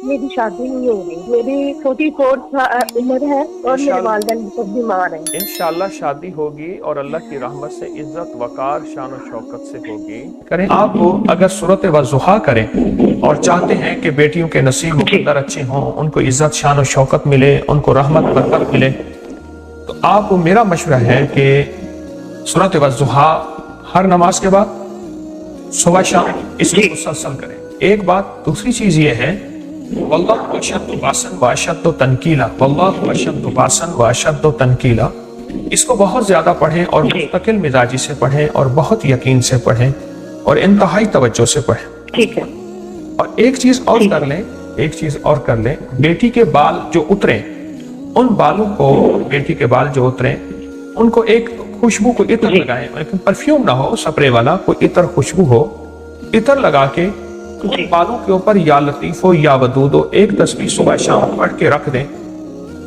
मेरी शादी नहीं हो रही। मेरी 44 उम्र है और मेरे इंशाल्लाह वालिदैन सब बीमार हैं। इंशाल्लाह शादी होगी और अल्लाह की रहमत से इज्जत वकार शान और शौकत से होगी। करें आप अगर सूरत वज़ुहा करें और चाहते हैं कि बेटियों के नसीब मुकद्दर अच्छे हों, उनको इज्जत शान और शौकत मिले, उनको रहमत बरकत मिले, तो आप मेरा मशवरा है कि सूरत वज़ुहा हर नमाज के बाद सुबह शाम इसको मुसलसल करें। एक बात, दूसरी चीज ये है, वल्लाहु अशद्दु बासन व अशद्दु तनकीला, वल्लाहु अशद्दु बासन व अशद्दु तनकीला, इसको बहुत ज्यादा पढ़ें और मुस्तकिल मिजाजी से पढ़ें और बहुत यकीन से पढ़ें और इंतहाई तवज्जो से पढ़ें। ठीक है। और एक चीज और कर लें, एक चीज और कर लें, बेटी के बाल जो उतरे, उन बालों को, बेटी के बाल जो उतरे उनको एक खुशबू को इत्र लगाएं, लेकिन परफ्यूम ना हो, स्प्रे वाला कोई इत्र खुशबू हो, इत्र लगा के उन बालों के ऊपर या लतीफो या वदूदो एक तस्बीह सुबह शाम पढ़ के रख दें।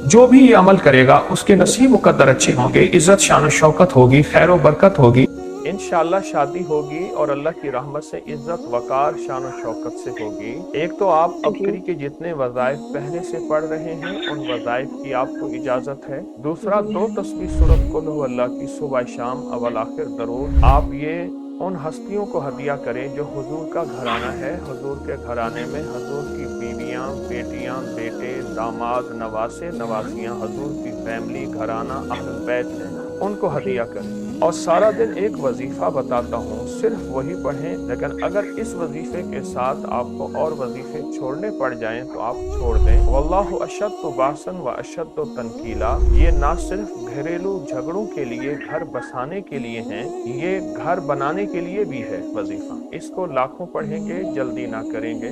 जो भी ये अमल करेगा उसके नसीब मुकद्दर अच्छे होंगे, इज्जत शान शौकत होगी, खैर व बरकत होगी। इंशाल्लाह शादी होगी और अल्लाह की रहमत से इज्जत वकार शान शौकत से होगी। एक तो आप अबकरी के जितने वज़ाइफ पहले से पढ़ रहे हैं उन वज़ाइफ की आपको इजाजत है। दूसरा, 2 तस्बीह सूरत कुल हु अल्लाह की सुबह शाम अवल आखिर दरूद आप ये उन हस्तियों को हदिया करें जो हुजूर का घराना है। हुजूर के घराने में हुजूर की बीवियां, बेटियां, बेटे, दामाद, नवासे, नवासियां, हुजूर की फैमिली, घराना, अहल बैत है, उनको हदिया करें। और सारा दिन एक वजीफा बताता हूँ, सिर्फ वही पढ़ें। लेकिन अगर इस वजीफे के साथ आपको और वजीफे छोड़ने पड़ जाएं तो आप छोड़ दें। वल्लाहु अशद्दु बासन व अशद्दु तनकीला, ये ना सिर्फ घरेलू झगड़ों के लिए, घर बसाने के लिए हैं, ये घर बनाने के लिए भी है वजीफा। इसको लाखों पढ़ेंगे, जल्दी ना करेंगे।